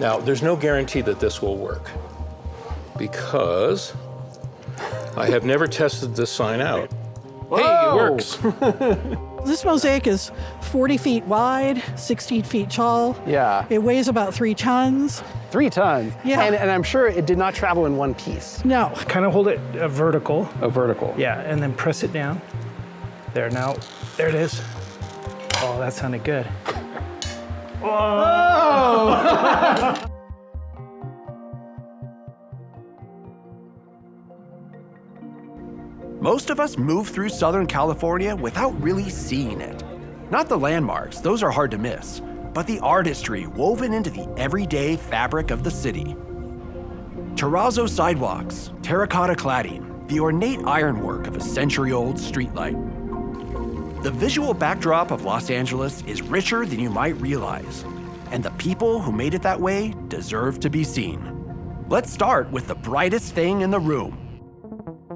Now, there's no guarantee that this will work because I have never tested this sign out. Whoa. Hey, it works. This mosaic is 40 feet wide, 16 feet tall. Yeah. It weighs about 3 tons. 3 tons. Yeah. And I'm sure it did not travel in one piece. No. Kind of hold it vertical. A vertical. Yeah, and then press it down. There, now, there it is. Oh, that sounded good. Oh! Most of us move through Southern California without really seeing it. Not the landmarks, those are hard to miss, but the artistry woven into the everyday fabric of the city. Terrazzo sidewalks, terracotta cladding, the ornate ironwork of a century-old streetlight. The visual backdrop of Los Angeles is richer than you might realize, and the people who made it that way deserve to be seen. Let's start with the brightest thing in the room.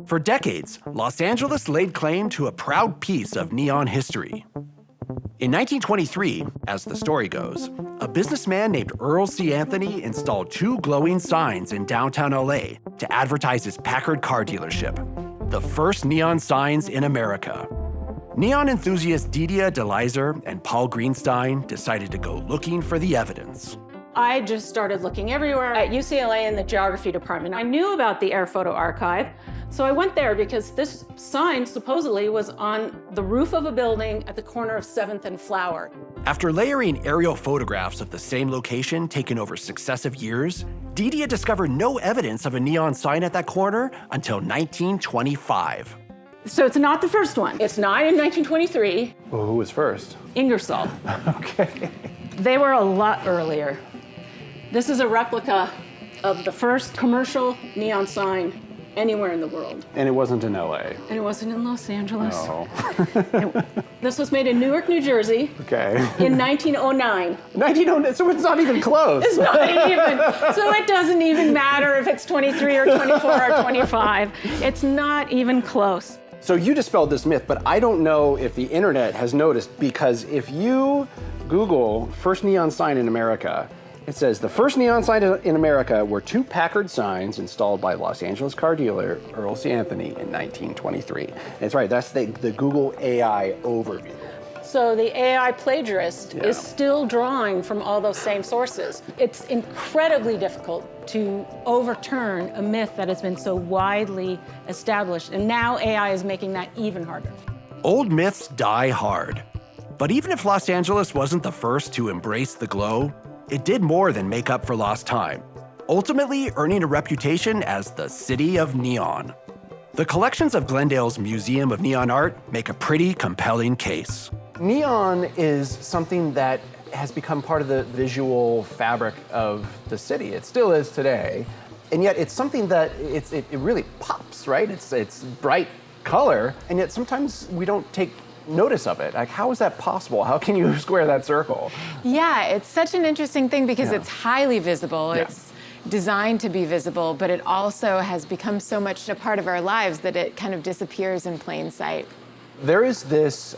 For decades, Los Angeles laid claim to a proud piece of neon history. In 1923, as the story goes, a businessman named Earl C. Anthony installed 2 glowing signs in downtown LA to advertise his Packard car dealership, the first neon signs in America. Neon enthusiasts Didier DeLyzer and Paul Greenstein decided to go looking for the evidence. I just started looking everywhere at UCLA in the geography department. I knew about the Air Photo Archive, so I went there because this sign supposedly was on the roof of a building at the corner of 7th and Flower. After layering aerial photographs of the same location taken over successive years, Didier discovered no evidence of a neon sign at that corner until 1925. So it's not the first one. It's not in 1923. Well, who was first? Ingersoll. Okay. They were a lot earlier. This is a replica of the first commercial neon sign anywhere in the world. And it wasn't in LA. And it wasn't in Los Angeles. No. This was made in Newark, New Jersey Okay. in 1909. 1909, so it's not even close. It's not even, so it doesn't even matter if it's 23 or 24 or 25. It's not even close. So you dispelled this myth, but I don't know if the internet has noticed, because if you Google first neon sign in America, it says the first neon sign in America were 2 Packard signs installed by Los Angeles car dealer Earl C. Anthony in 1923. That's right, that's the Google AI overview. So the AI plagiarist is still drawing from all those same sources. It's incredibly difficult to overturn a myth that has been so widely established, and now AI is making that even harder. Old myths die hard. But even if Los Angeles wasn't the first to embrace the glow, it did more than make up for lost time, ultimately earning a reputation as the City of Neon. The collections of Glendale's Museum of Neon Art make a pretty compelling case. Neon is something that has become part of the visual fabric of the city. It still is today. And yet it's something that it really pops, right? It's bright color, and yet sometimes we don't take notice of it. Like, how is that possible? How can you square that circle? Yeah, it's such an interesting thing because Yeah. it's highly visible. Yeah. It's designed to be visible, but it also has become so much a part of our lives that it kind of disappears in plain sight. There is this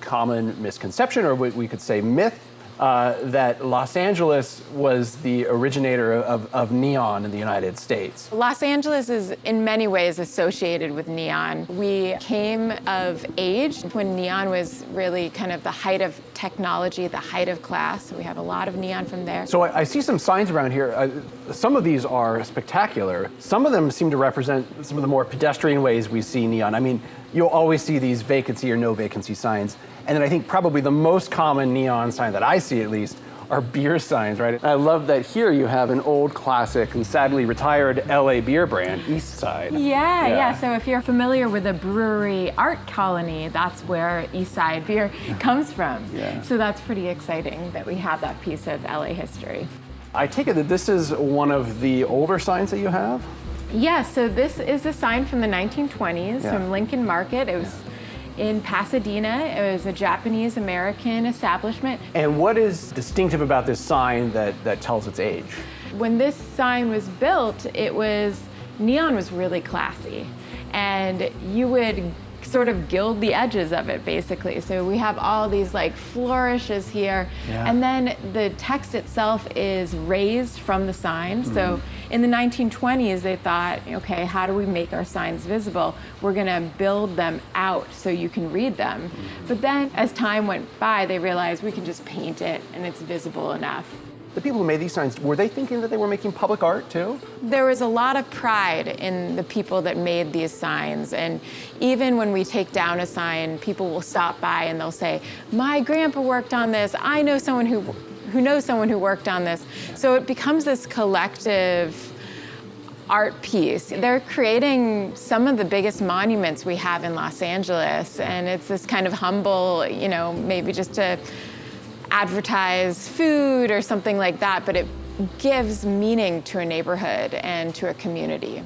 common misconception, or we could say myth, that Los Angeles was the originator of neon in the United States. Los Angeles is in many ways associated with neon. We came of age when neon was really kind of the height of technology, the height of class. We have a lot of neon from there. So I see some signs around here. Some of these are spectacular. Some of them seem to represent some of the more pedestrian ways we see neon. I mean, you'll always see these vacancy or no vacancy signs. And then I think probably the most common neon sign that I see, at least, are beer signs, right? I love that here you have an old classic and sadly retired LA beer brand, East Side. Yeah. So if you're familiar with the brewery art colony, that's where East Side beer comes from. Yeah. So that's pretty exciting that we have that piece of LA history. I take it that this is one of the older signs that you have? Yeah, so this is a sign from the 1920s from Lincoln Market. It was in Pasadena. It was a Japanese-American establishment. And what is distinctive about this sign that tells its age? When this sign was built, neon was really classy. And you would sort of gild the edges of it, basically. So we have all these like flourishes here, and then the text itself is raised from the sign. So in the 1920s, they thought, okay, how do we make our signs visible? We're gonna build them out so you can read them. But then as time went by, they realized we can just paint it and it's visible enough. The people who made these signs, were they thinking that they were making public art too? There was a lot of pride in the people that made these signs. And even when we take down a sign, people will stop by and they'll say, my grandpa worked on this. I know someone who knows someone who worked on this. So it becomes this collective art piece. They're creating some of the biggest monuments we have in Los Angeles. And it's this kind of humble, maybe just to advertise food or something like that, but it gives meaning to a neighborhood and to a community.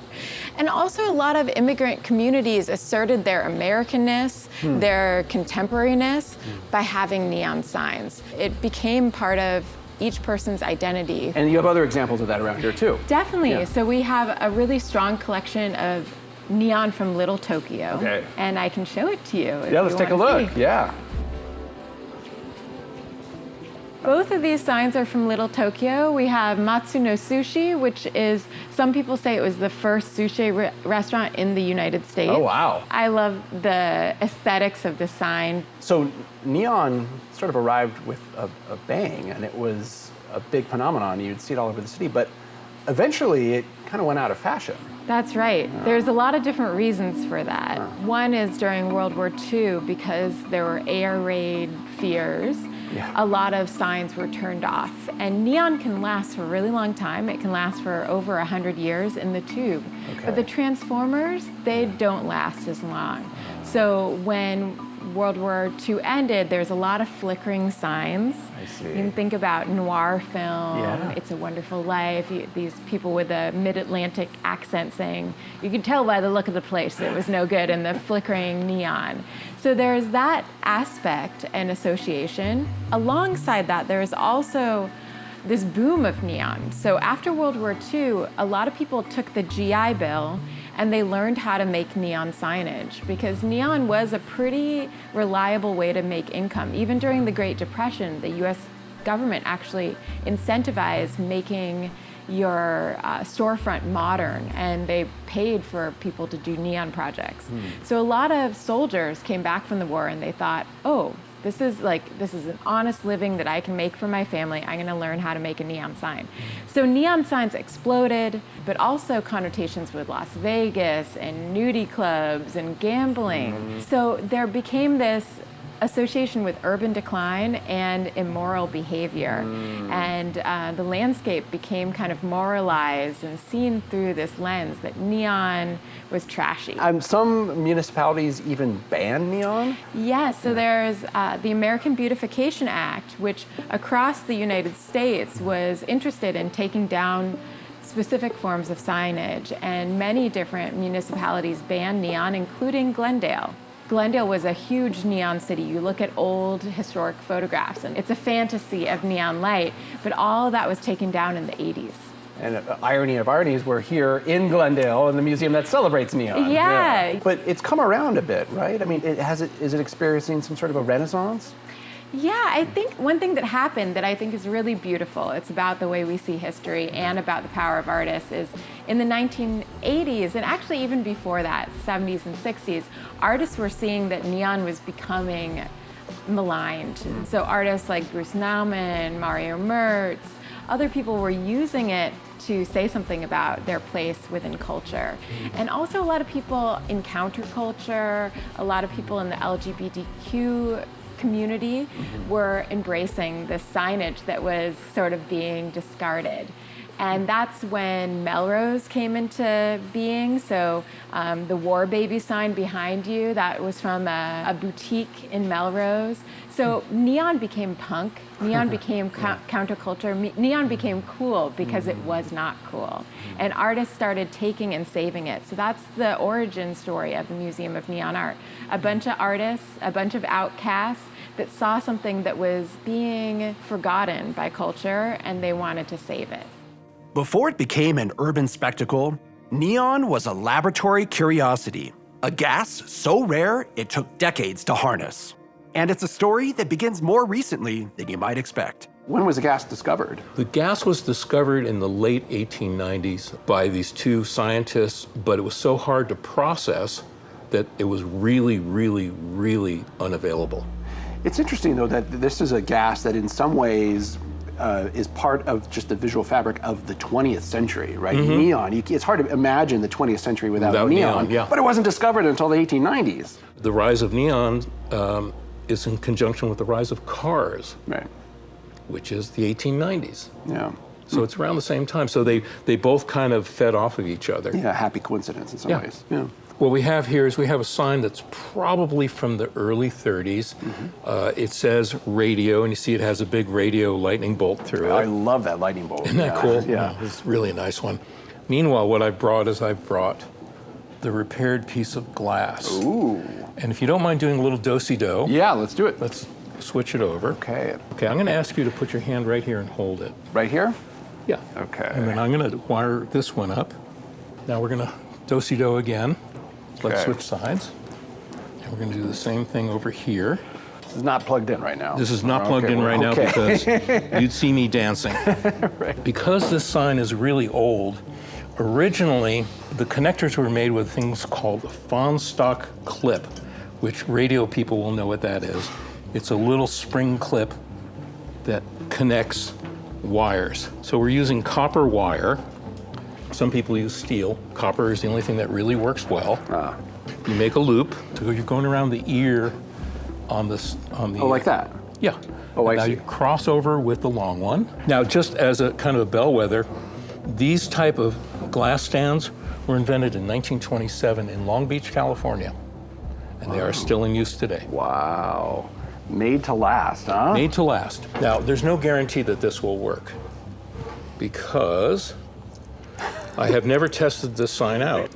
And also a lot of immigrant communities asserted their Americanness, their contemporariness by having neon signs. It became part of each person's identity. And you have other examples of that around here too. Definitely. Yeah. So we have a really strong collection of neon from Little Tokyo. Okay. And I can show it to you. Yeah, let's take a look. Yeah. Both of these signs are from Little Tokyo. We have Matsu no Sushi, which is, some people say it was the first sushi restaurant in the United States. Oh, wow. I love the aesthetics of the sign. So neon sort of arrived with a bang, and it was a big phenomenon. You'd see it all over the city, but eventually it kind of went out of fashion. That's right. There's a lot of different reasons for that. One is during World War II, because there were air raid fears. Yeah. A lot of signs were turned off. And neon can last for a really long time. It can last for over 100 years in the tube. Okay. But the transformers, they don't last as long. So when World War II ended, there's a lot of flickering signs. I see. You can think about noir film, Yeah. It's a Wonderful Life, these people with a mid-Atlantic accent saying, you could tell by the look of the place it was no good, and the flickering neon. So there's that aspect and association. Alongside that, there's also this boom of neon. So after World War II, a lot of people took the GI Bill and they learned how to make neon signage, because neon was a pretty reliable way to make income. Even during the Great Depression, the US government actually incentivized making your storefront modern, and they paid for people to do neon projects. So a lot of soldiers came back from the war and they thought, oh, this is an honest living that I can make for my family. I'm gonna learn how to make a neon sign. So neon signs exploded, but also connotations with Las Vegas and nudie clubs and gambling. So there became this association with urban decline and immoral behavior. And the landscape became kind of moralized and seen through this lens that neon was trashy. Some municipalities even ban neon? Yes, so there's the American Beautification Act, which across the United States was interested in taking down specific forms of signage, and many different municipalities banned neon, including Glendale. Glendale was a huge neon city. You look at old historic photographs, and it's a fantasy of neon light, but all of that was taken down in the 80s. And irony of ironies, we're here in Glendale in the museum that celebrates neon. Yeah. But it's come around a bit, right? I mean, is it experiencing some sort of a renaissance? Yeah, I think one thing that happened that I think is really beautiful, it's about the way we see history and about the power of artists, is in the 1980s, and actually even before that, 70s and 60s, artists were seeing that neon was becoming maligned. So artists like Bruce Nauman, Mario Mertz, other people were using it to say something about their place within culture. And also a lot of people in counterculture, a lot of people in the LGBTQ community were embracing this signage that was sort of being discarded. And that's when Melrose came into being. So the War Baby sign behind you, that was from a boutique in Melrose. So neon became punk, neon became counterculture, neon became cool because it was not cool. And artists started taking and saving it. So that's the origin story of the Museum of Neon Art. A bunch of artists, a bunch of outcasts that saw something that was being forgotten by culture, and they wanted to save it. Before it became an urban spectacle, neon was a laboratory curiosity. a gas so rare it took decades to harness. And it's a story that begins more recently than you might expect. When was the gas discovered? The gas was discovered in the late 1890s by these two scientists, but it was so hard to process that it was really, really, really unavailable. It's interesting, though, that this is a gas that in some ways is part of just the visual fabric of the 20th century, right? Neon, it's hard to imagine the 20th century without neon, yeah. But it wasn't discovered until the 1890s. The rise of neon is in conjunction with the rise of cars, Right. which is the 1890s. Yeah. So it's around the same time. So they both kind of fed off of each other. Yeah, happy coincidence in some Yeah. ways. Yeah. What we have here is we have a sign that's probably from the early 30s. It says radio, and you see it has a big radio lightning bolt through it. I love that lightning bolt. Isn't that cool? Yeah. It's really a nice one. Meanwhile, what I've brought the repaired piece of glass. Ooh. And if you don't mind doing a little do-si-do, Yeah, let's do it. let's switch it over. Okay. Okay, I'm going to ask you to put your hand right here and hold it. Right here? Yeah. Okay. And then I'm going to wire this one up. Now we're going to do-si-do again. Let's Okay. switch sides. And we're going to do the same thing over here. This is not plugged in right now. This is not plugged in right now because you'd see me dancing. Right. Because this sign is really old, originally the connectors were made with things called a Fahnestock clip, which radio people will know what that is. It's a little spring clip that connects wires. So we're using copper wire. Some people use steel. Copper is the only thing that really works well. You make a loop, so you're going around the ear on the. Oh, like that? Yeah. Oh, I now see. you cross over with the long one. Now, just as a kind of a bellwether, these type of glass stands were invented in 1927 in Long Beach, California, and they are still in use today. Wow. Made to last, huh? Made to last. Now, there's no guarantee that this will work because I have never tested this sign out.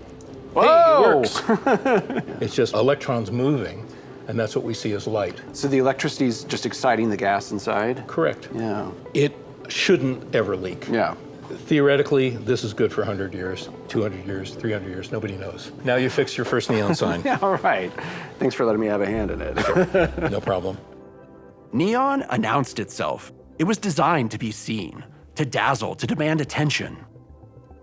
Whoa! Hey, it works. It's just electrons moving, and that's what we see as light. So the electricity's just exciting the gas inside? Correct. Yeah. It shouldn't ever leak. Yeah. Theoretically, this is good for 100 years, 200 years, 300 years, nobody knows. Now you fixed your first neon sign. Yeah, all right. Thanks for letting me have a hand in it. No problem. Neon announced itself. It was designed to be seen, to dazzle, to demand attention.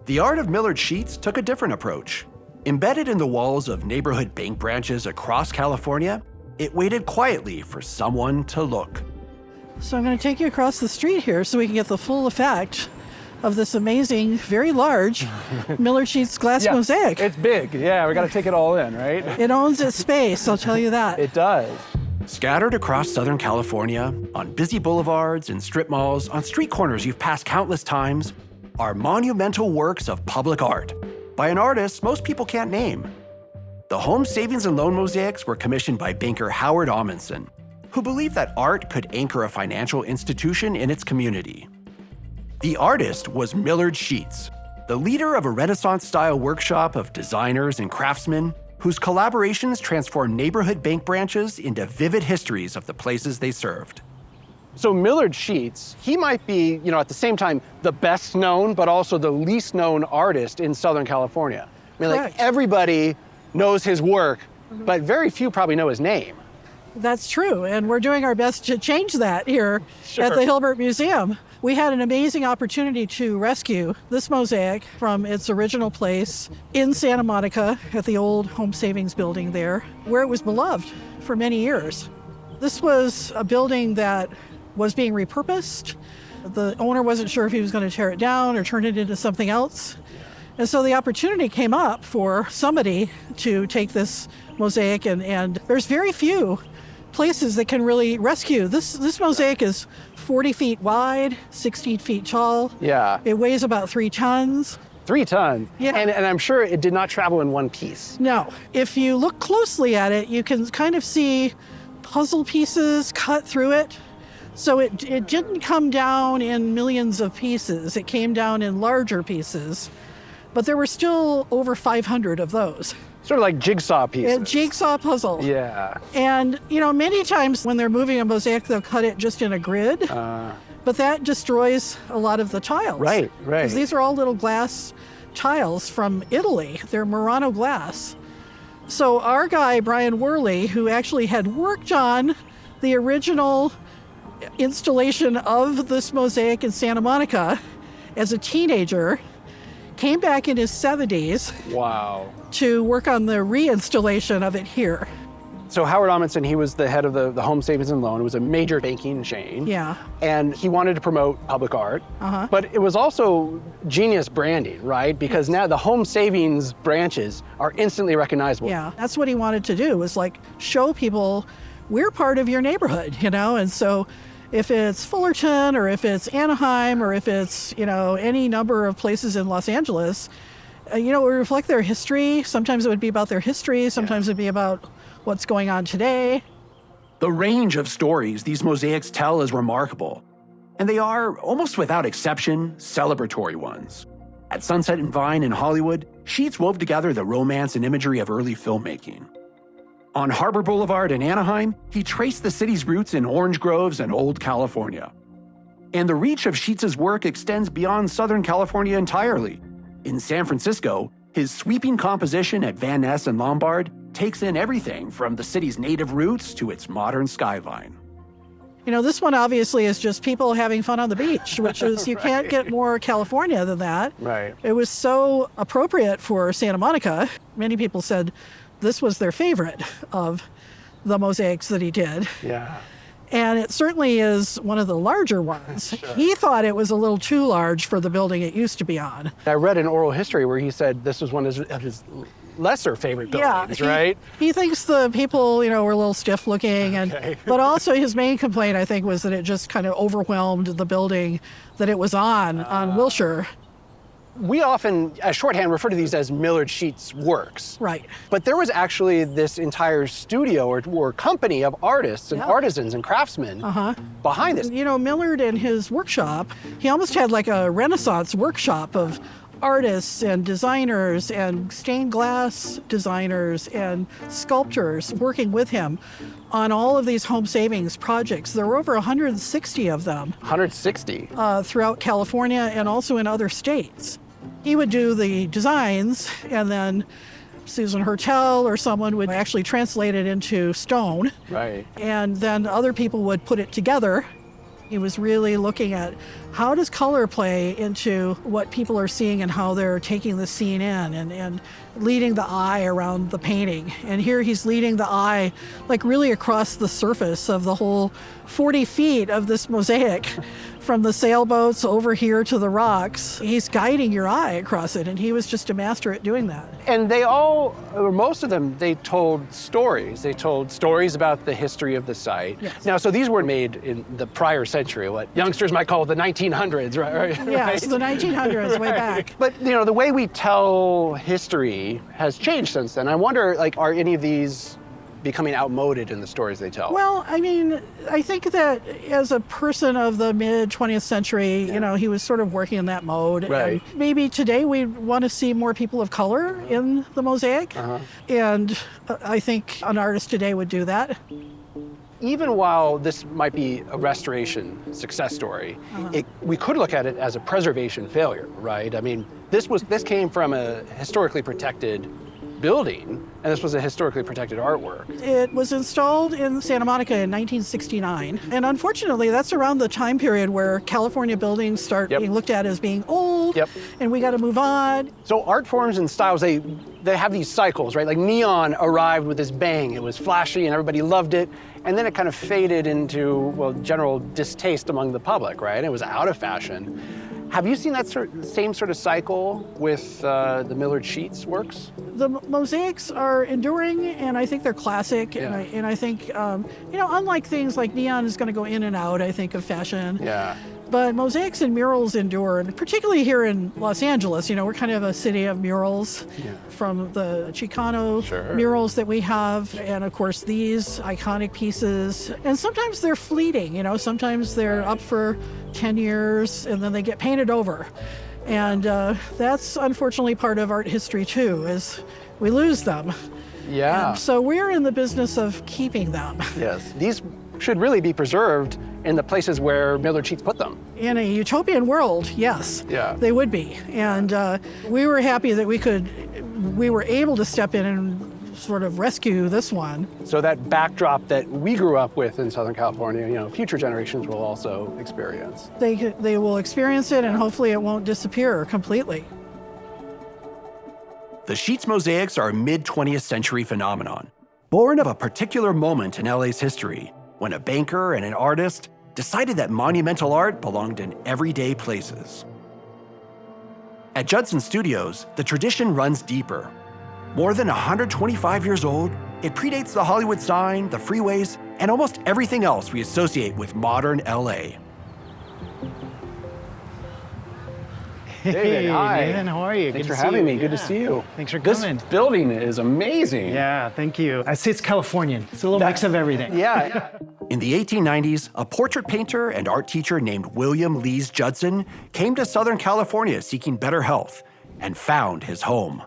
The art of Millard sheets took a different approach. Embedded in the walls of neighborhood bank branches across California, it waited quietly for someone to look. So I'm going to take you across the street here so we can get the full effect of this amazing, very large Millard Sheets glass mosaic. It's big. Yeah, we got to take it all in, right? It owns its space, I'll tell you that. It does. Scattered across Southern California, on busy boulevards and strip malls, on street corners you've passed countless times, are monumental works of public art by an artist most people can't name. The home savings and loan mosaics were commissioned by banker Howard Amundsen, who believed that art could anchor a financial institution in its community. The artist was Millard Sheets, the leader of a Renaissance-style workshop of designers and craftsmen whose collaborations transformed neighborhood bank branches into vivid histories of the places they served. So Millard Sheets, he might be, at the same time, the best known, but also the least known artist in Southern California. I mean, Correct. like, everybody knows his work, but very few probably know his name. That's true, and we're doing our best to change that here at the Hilbert Museum. We had an amazing opportunity to rescue this mosaic from its original place in Santa Monica at the old Home Savings building there, where it was beloved for many years. This was a building that was being repurposed. The owner wasn't sure if he was going to tear it down or turn it into something else. And so the opportunity came up for somebody to take this mosaic, and there's very few places that can really rescue. This mosaic is 40 feet wide, 16 feet tall. Yeah. It weighs about 3 tons. 3 tons. Yeah. And I'm sure it did not travel in one piece. No, if you look closely at it, you can kind of see puzzle pieces cut through it. So it didn't come down in millions of pieces. It came down in larger pieces. But there were still over 500 of those. Sort of like jigsaw pieces. A jigsaw puzzle. Yeah. And, many times when they're moving a mosaic, they'll cut it just in a grid. But that destroys a lot of the tiles. Right. Because these are all little glass tiles from Italy. They're Murano glass. So our guy, Brian Worley, who actually had worked on the original installation of this mosaic in Santa Monica as a teenager, came back in his 70s Wow. to work on the reinstallation of it here. So Howard Amundsen, he was the head of the Home Savings and Loan. It was a major banking chain. Yeah. And he wanted to promote public art. But it was also genius branding, right? Because now the home savings branches are instantly recognizable. Yeah, that's what he wanted to do, was like show people we're part of your neighborhood, you know? And so if it's Fullerton or if it's Anaheim or if it's, you know, any number of places in Los Angeles, you know, it would reflect their history. Sometimes it would be about their history. Sometimes it'd be about what's going on today. The range of stories these mosaics tell is remarkable, and they are, almost without exception, celebratory ones. At Sunset and Vine in Hollywood, Sheets wove together the romance and imagery of early filmmaking. On Harbor Boulevard in Anaheim, he traced the city's roots in orange groves and old California. And the reach of Sheets's work extends beyond Southern California entirely. In San Francisco, his sweeping composition at Van Ness and Lombard takes in everything from the city's native roots to its modern skyline. You know, this one obviously is just people having fun on the beach, which is, you can't get more California than that. Right. It was so appropriate for Santa Monica. Many people said this was their favorite of the mosaics that he did. Yeah. And it certainly is one of the larger ones. Sure. He thought it was a little too large for the building it used to be on. I read an oral history where he said this was one of his lesser favorite buildings, right? He thinks the people, you know, were a little stiff looking, and but also his main complaint, I think, was that it just kind of overwhelmed the building that it was on Wilshire. We often, as shorthand, refer to these as Millard Sheets works. Right. But there was actually this entire studio or company of artists and artisans and craftsmen behind this. You know, Millard and his workshop, he almost had like a Renaissance workshop of artists and designers and stained glass designers and sculptors working with him on all of these home savings projects. There were over 160 of them. 160? Throughout California and also in other states. He would do the designs, and then Susan Hertel or someone would actually translate it into stone. Right. And then other people would put it together. He was really looking at how does color play into what people are seeing and how they're taking the scene in, and leading the eye around the painting. And here he's leading the eye like really across the surface of the whole 40 feet of this mosaic. From the sailboats over here to the rocks, he's guiding your eye across it, and he was just a master at doing that. And they all, or most of them, they told stories. They told stories about the history of the site. Yes. Now, so these were made in the prior century, what youngsters might call the 1900s, right? Yes, the 1900s, way back. But, you know, the way we tell history has changed since then. I wonder, like, are any of these becoming outmoded in the stories they tell? Well, I mean, I think that as a person of the mid-20th century, you know, he was sort of working in that mode. Right. And maybe today we want to see more people of color in the mosaic. And I think an artist today would do that. Even while this might be a restoration success story, we could look at it as a preservation failure, right? I mean, this came from a historically protected building, and this was a historically protected artwork. It was installed in Santa Monica in 1969, and unfortunately that's around the time period where California buildings start being looked at as being old, and we got to move on. So art forms and styles, they have these cycles, right? Like neon arrived with this bang. It was flashy and everybody loved it, and then it kind of faded into, well, general distaste among the public, right? It was out of fashion. Have you seen that same sort of cycle with the Millard Sheets works? The mosaics are enduring, and I think they're classic. And I think, you know, unlike things like neon is going to go in and out, I think, of fashion. Yeah. But mosaics and murals endure, and particularly here in Los Angeles, you know, we're kind of a city of murals, from the Chicano murals that we have, and of course these iconic pieces. And sometimes they're fleeting, you know, sometimes they're up for 10 years and then they get painted over. And that's unfortunately part of art history too, is we lose them. Yeah. And so we're in the business of keeping them. Yes. These should really be preserved in the places where Millard Sheets put them. In a utopian world, yes, they would be. And we were happy that we were able to step in and sort of rescue this one. So that backdrop that we grew up with in Southern California, future generations will also experience. They will experience it, and hopefully it won't disappear completely. The Sheets mosaics are a mid-20th century phenomenon, born of a particular moment in LA's history when a banker and an artist decided that monumental art belonged in everyday places. At Judson Studios, the tradition runs deeper. More than 125 years old, it predates the Hollywood sign, the freeways, and almost everything else we associate with modern LA. David, hi. Dan, how are you? Thanks Good for to see having you. me. Good to see you. Thanks for coming. This building is amazing. Yeah, thank you. I see it's Californian. It's a little mix of everything. Yeah. In the 1890s, a portrait painter and art teacher named William Lees Judson came to Southern California seeking better health and found his home.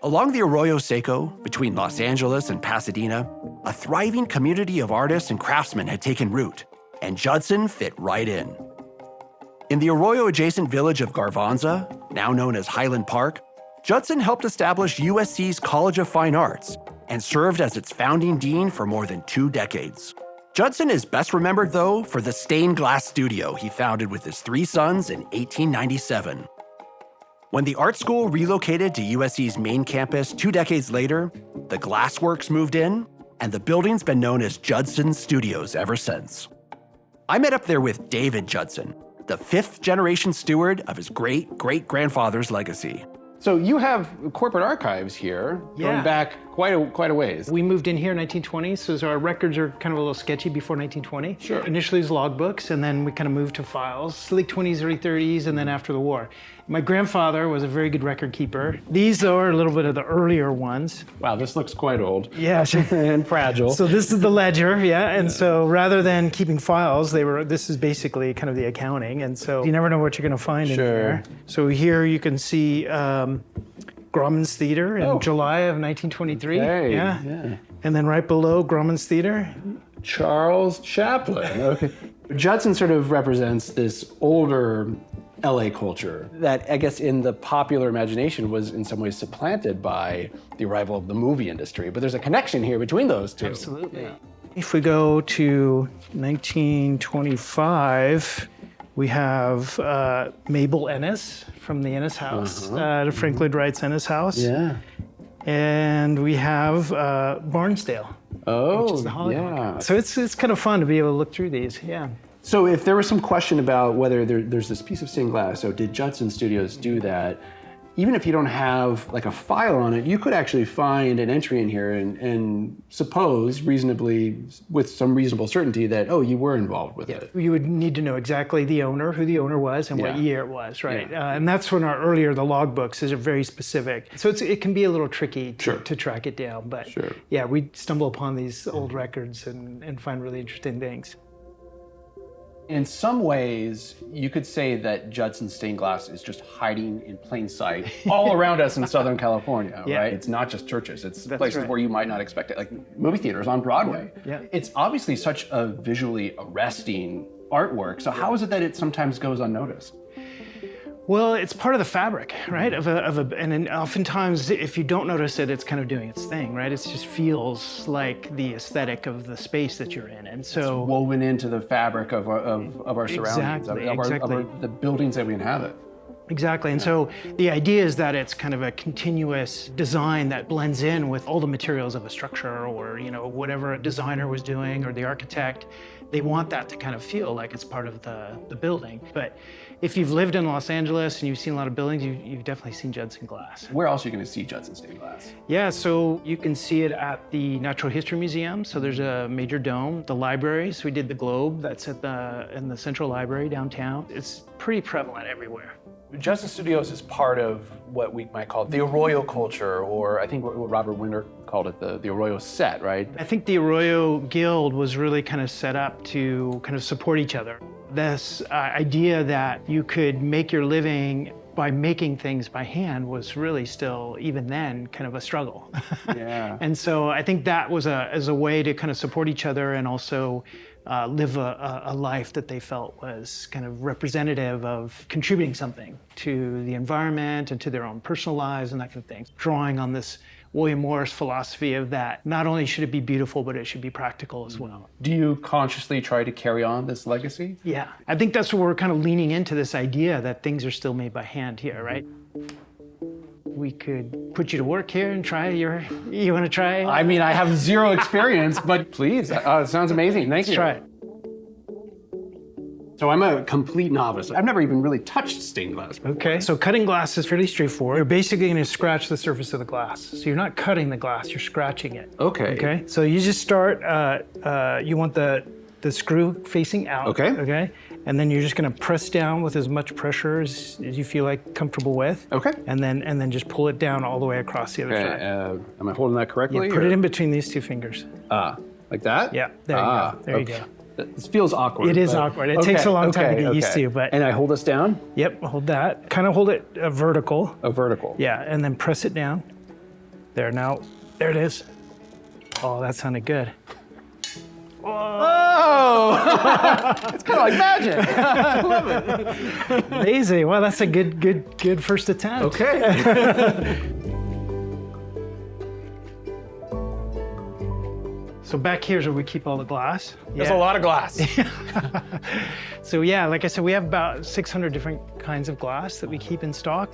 Along the Arroyo Seco, between Los Angeles and Pasadena, a thriving community of artists and craftsmen had taken root, and Judson fit right in. In the Arroyo-adjacent village of Garvanza, now known as Highland Park, Judson helped establish USC's College of Fine Arts and served as its founding dean for more than 2 decades. Judson is best remembered, though, for the stained glass studio he founded with his 3 sons in 1897. When the art school relocated to USC's main campus 2 decades later, the Glassworks moved in, and the building's been known as Judson Studios ever since. I met up there with David Judson, the 5th-generation steward of his great-great-grandfather's legacy. So you have corporate archives here, going back quite a ways. We moved in here in 1920, so our records are kind of a little sketchy before 1920. Sure. Initially it was logbooks, and then we kind of moved to files, late 20s, early 30s, and then after the war. My grandfather was a very good record keeper. These are a little bit of the earlier ones. Wow, this looks quite old. Yeah. And fragile. So this is the ledger, and so rather than keeping files, this is basically kind of the accounting, and so you never know what you're going to find in there. So here you can see Grauman's Theater in July of 1923. Hey, yeah. And then right below Grauman's Theater, Charles Chaplin. Okay. Judson sort of represents this older LA culture that I guess in the popular imagination was in some ways supplanted by the arrival of the movie industry. But there's a connection here between those two. Absolutely. Yeah. If we go to 1925, we have Mabel Ennis from the Ennis House, the Frank Lloyd Wright's Ennis House. Yeah. And we have Barnsdale, which is the Hollywood. Yeah. So it's kind of fun to be able to look through these, yeah. So if there was some question about whether there's this piece of stained glass, so did Judson Studios do that? Even if you don't have like a file on it, you could actually find an entry in here and suppose reasonably, with some reasonable certainty that, you were involved with it. You would need to know exactly who the owner was and what year it was, right? Yeah. And that's when the logbooks is very specific. So it can be a little tricky to track it down, but yeah, we stumble upon these old records and find really interesting things. In some ways, you could say that Judson stained glass is just hiding in plain sight all around us in Southern California, right? It's not just churches, it's places where you might not expect it, like movie theaters on Broadway. Yeah. It's obviously such a visually arresting artwork, so how is it that it sometimes goes unnoticed? Well, it's part of the fabric, right? And oftentimes, if you don't notice it, it's kind of doing its thing, right? It just feels like the aesthetic of the space that you're in, and so it's woven into the fabric of our surroundings, of the buildings that we inhabit. Exactly, and so the idea is that it's kind of a continuous design that blends in with all the materials of a structure, or whatever a designer was doing, or the architect. They want that to kind of feel like it's part of the building. But if you've lived in Los Angeles and you've seen a lot of buildings, you've definitely seen Judson glass. Where else are you going to see Judson stained glass? Yeah, so you can see it at the Natural History Museum. So there's a major dome. The libraries, we did the Globe, that's in the Central Library downtown. It's pretty prevalent everywhere. Judson Studios is part of what we might call the Arroyo culture, or I think what Robert Winter called it the Arroyo set, right? I think the Arroyo Guild was really kind of set up to kind of support each other. This idea that you could make your living by making things by hand was really still, even then, kind of a struggle. Yeah. And so I think that was as a way to kind of support each other and also live a life that they felt was kind of representative of contributing something to the environment and to their own personal lives and that kind of thing. Drawing on this William Morris philosophy of that. Not only should it be beautiful, but it should be practical as well. Do you consciously try to carry on this legacy? Yeah, I think that's where we're kind of leaning into this idea that things are still made by hand here, right? We could put you to work here and try you want to try? I mean, I have zero experience, but please, it sounds amazing. Thank you. Let's try it. So I'm a complete novice. I've never even really touched stained glass before. Okay, so cutting glass is fairly straightforward. You're basically going to scratch the surface of the glass. So you're not cutting the glass, you're scratching it. Okay. Okay, so you just start, you want the screw facing out. Okay. Okay, and then you're just going to press down with as much pressure as you feel like comfortable with. Okay. And then just pull it down all the way across the other side. Am I holding that correctly? Yeah, put it in between these two fingers. Like that? Yeah, there you go. There you go. This feels awkward. It is awkward. It takes a long time to get used to, but... And I hold this down? Yep, hold that. Kind of hold it vertical. A vertical. Yeah, and then press it down. There, now, there it is. Oh, that sounded good. Oh! It's kind of like magic. I love it. Amazing. Well, that's a good first attempt. Okay. So back here's where we keep all the glass. There's a lot of glass. So yeah, like I said, we have about 600 different kinds of glass that we keep in stock.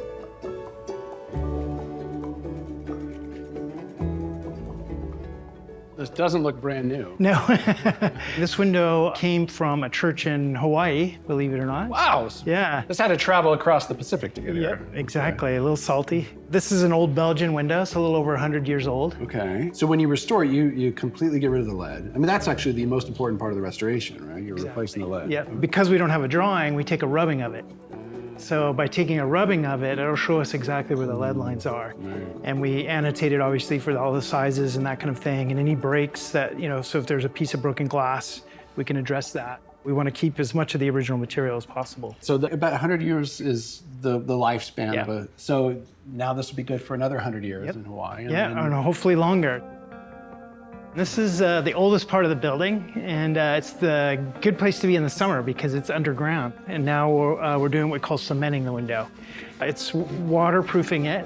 This doesn't look brand new. No. This window came from a church in Hawaii, believe it or not. Wow. Yeah. This had to travel across the Pacific to get here. Yep, exactly. A little salty. This is an old Belgian window, so a little over 100 years old. Okay. So when you restore it, you completely get rid of the lead. I mean, that's actually the most important part of the restoration, right? You're replacing the lead. Yeah. Because we don't have a drawing, we take a rubbing of it. So by taking a rubbing of it, it'll show us exactly where the lead lines are. Right. And we annotate it obviously for all the sizes and that kind of thing, and any breaks that, so if there's a piece of broken glass, we can address that. We want to keep as much of the original material as possible. So about 100 years is the lifespan of a, so now this will be good for another 100 years in Hawaii. And hopefully longer. This is the oldest part of the building, and it's the good place to be in the summer because it's underground. And now we're doing what we call cementing the window. It's waterproofing it,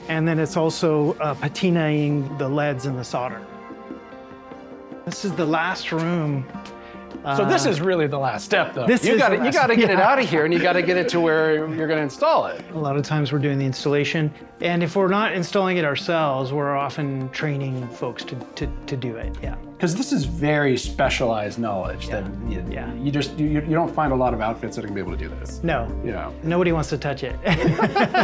and then it's also patinaing the leads and the solder. This is the last room. So this is really the last step, though. This you is got the to last- get it yeah. out of here, and you got to get it to where you're going to install it. A lot of times we're doing the installation, and if we're not installing it ourselves, we're often training folks to do it. Yeah. Because this is very specialized knowledge that you don't find a lot of outfits that are going to be able to do this. No. Nobody wants to touch it.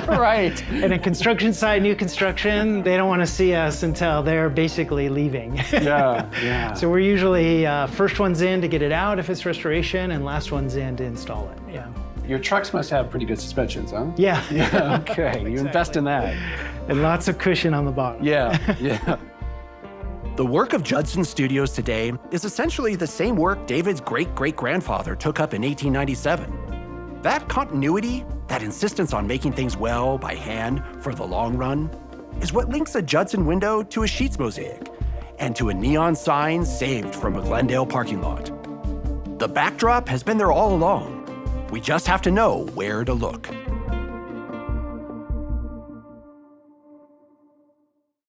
Right. And a construction site, new construction, they don't want to see us until they're basically leaving. Yeah. So we're usually first ones in to get it out if it's restoration, and last ones in to install it. Yeah. Your trucks must have pretty good suspensions, huh? Yeah. Okay. You invest in that. And lots of cushion on the bottom. Yeah. The work of Judson Studios today is essentially the same work David's great-great-grandfather took up in 1897. That continuity, that insistence on making things well by hand for the long run, is what links a Judson window to a Sheets mosaic and to a neon sign saved from a Glendale parking lot. The backdrop has been there all along. We just have to know where to look.